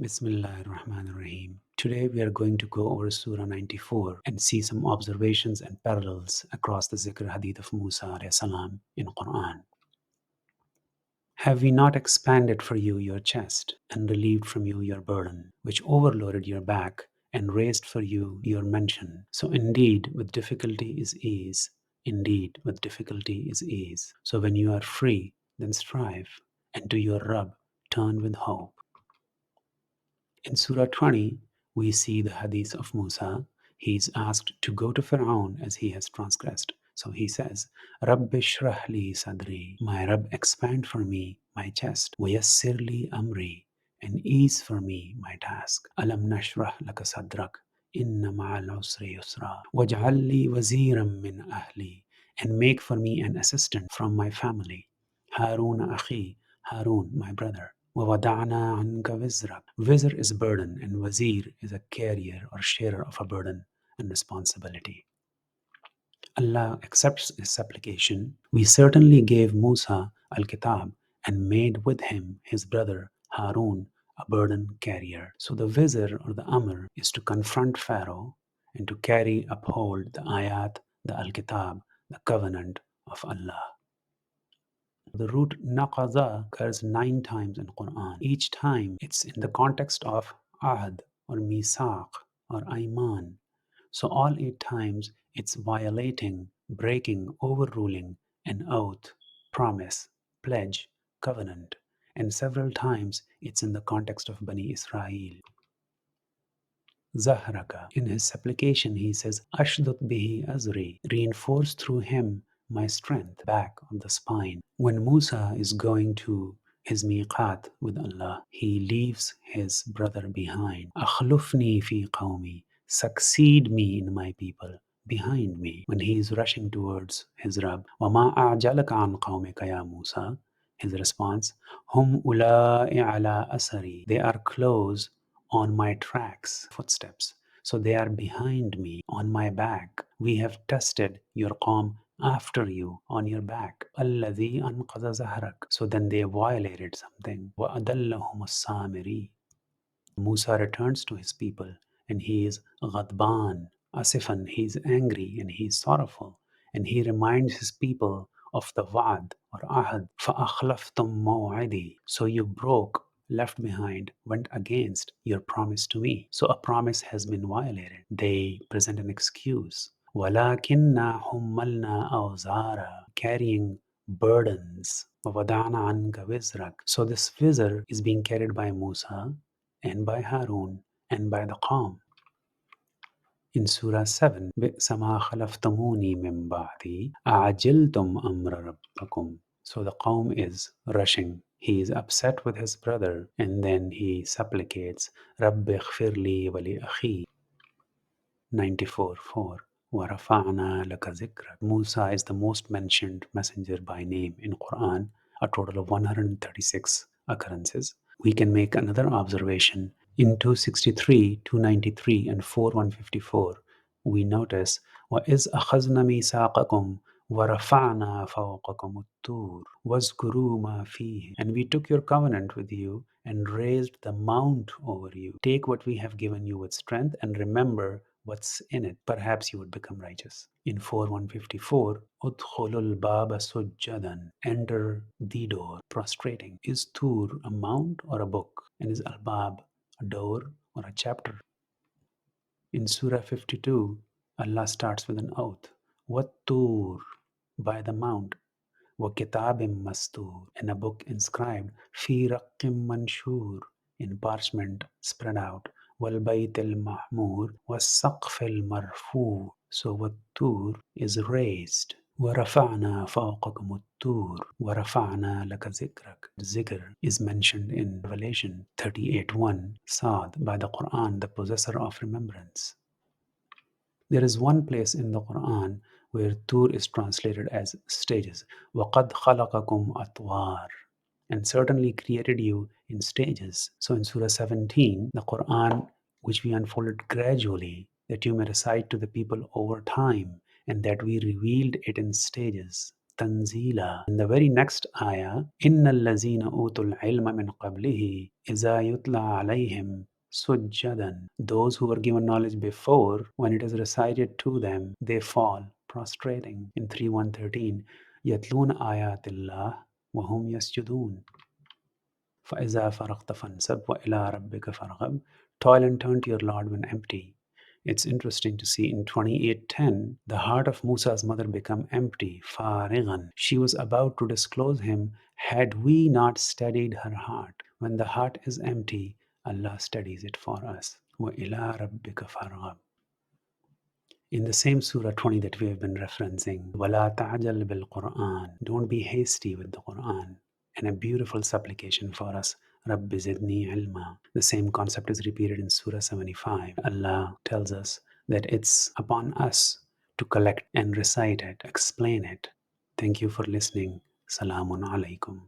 Bismillahir Rahmanir Rahim. Today we are going to go over Surah 94 and see some observations and parallels across the Zikr Hadith of Musa alayhi salam in Quran. Have we not expanded for you your chest and relieved from you your burden, which overloaded your back and raised for you your mention? So indeed with difficulty is ease. Indeed with difficulty is ease. So when you are free, then strive, and to your Rabb turn with hope. In Surah 20, we see the hadith of Musa. He is asked to go to Fir'aun as he has transgressed. So he says, Rabbi shrah li sadri. My Rabb, expand for me my chest. Wayassir li amri. And ease for me my task. Alam nashrah laka sadrak. Inna ma'al usri yusra. Waj'al li waziram min ahli. And make for me an assistant from my family. Harun akhi. Harun, my brother. وَوَضَعْنَا عَنْكَ وِزْرَكَ. Wizr is burden and wazir is a carrier or sharer of a burden and responsibility. Allah accepts his supplication. We certainly gave Musa al-Kitab and made with him his brother Harun a burden carrier. So the wizr or the amr is to confront Pharaoh and to carry, uphold the ayat, the al-Kitab, the covenant of Allah. The root naqaza occurs 9 times in Quran. Each time it's in the context of ahd or misaq or iman. So all 8 times it's violating, breaking, overruling an oath, promise, pledge, covenant. And several times it's in the context of Bani Israel. Zahraka. In his supplication, he says, Ashdut bihi azri. Reinforce through him my strength, back of the spine. When Musa is going to his miqat with Allah, he leaves his brother behind. Akhlufni fi qawmi. Succeed me in my people. Behind me. When he is rushing towards his Rabb. وَمَا أَعْجَلَكَ عَنْ قَوْمِكَ يَا Musa. His response, Hum ulai ala asari. They are close on my tracks, footsteps. So they are behind me, on my back. We have tested your qawm after you, on your back. الَّذِي أَنْقَذَ زَهْرَكَ. So then they violated something. وَأَدَلَّهُمُ السَّامِرِي. Musa returns to his people and he is ghadban, asifan, he is angry and he is sorrowful. And he reminds his people of the wa'd or ahad. فَأَخْلَفْتُمْ مَوْعِدِي. So you broke, left behind, went against your promise to me. So a promise has been violated. They present an excuse. وَلَكِنَّا حُمَّلْنَا أَوْزَارًا. Carrying burdens. وَوَضَعْنَا عَنْكَ وِزْرَكَ. So this wizr is being carried by Musa and by Harun and by the Qawm. In Surah 7, بِئْسَ مَا خَلَفْتُمُونِي مِنْ بَعْدِي أَعَجِلْتُمْ أَمْرَ رَبَّكُمْ. So the Qawm is rushing. He is upset with his brother and then he supplicates, رَبِّ اغْفِرْ لِي وَلِأَخِي. 94:4. وَرَفَعْنَا لَكَ ذِكْرَكَ. Musa is the most mentioned messenger by name in Quran, a total of 136 occurrences. We can make another observation. In 263, 293, and 4154, we notice وَإِذْ أَخَذْنَا مِيثَاقَكُمْ وَرَفَعْنَا فَوْقَكُمُ الطُّورَ وَاذْكُرُوا مَا فِيهِ. And we took your covenant with you and raised the mount over you. Take what we have given you with strength and remember what's in it. Perhaps you would become righteous. In 4154, Udkhulul Baba Sujjadan. Enter the door, prostrating. Is Tur a mount or a book? And is Al Bab a door or a chapter? In Surah 52, Allah starts with an oath. What Tur? By the mount. وَكِتَابٍ مَسْطُورٍ. And a book inscribed فِي رَقٍّ مَنْشُورٍ. In parchment spread out. وَالْبَيْتِ الْمَعْمُورِ وَالسَّقْفِ الْمَرْفُوعِ. So what Tur is raised. وَرَفَعْنَا فَوْقَكُمُ الطُّورَ وَرَفَعْنَا لَكَ ذِكْرَكَ. Zikr is mentioned in Revelation 38:1, Saad, by the Quran, the possessor of remembrance. There is one place in the Quran where Tur is translated as stages. وَقَدْ خَلَقَكُمْ أَطْوَارٍ. And certainly created you in stages. So in Surah 17, the Quran, which we unfolded gradually, that you may recite to the people over time, and that we revealed it in stages. تنزيلا. In the very next ayah, إن الذين أوتوا العلم من قبله إذا يتلى عليهم سجدا. Those who were given knowledge before, when it is recited to them, they fall prostrating. In 3:113, يتلون آيات الله وهم يسجدون. فإذا فرغت فانصب وإلى ربك فارغب. Toil and turn to your Lord when empty. It's interesting to see in 28:10, the heart of Musa's mother became empty, farigan. She was about to disclose him had we not steadied her heart. When the heart is empty, Allah steadies it for us. وَإِلَىٰ رَبِّكَ فَارْغَب. In the same Surah 20 that we have been referencing, وَلَا تَعْجَلْ بِالْقُرْآنِ. Don't be hasty with the Quran. And a beautiful supplication for us, رَبِّ زِدْنِي عِلْمًا. The same concept is repeated in Surah 75. Allah tells us that it's upon us to collect and recite it, explain it. Thank you for listening. Salamun alaikum.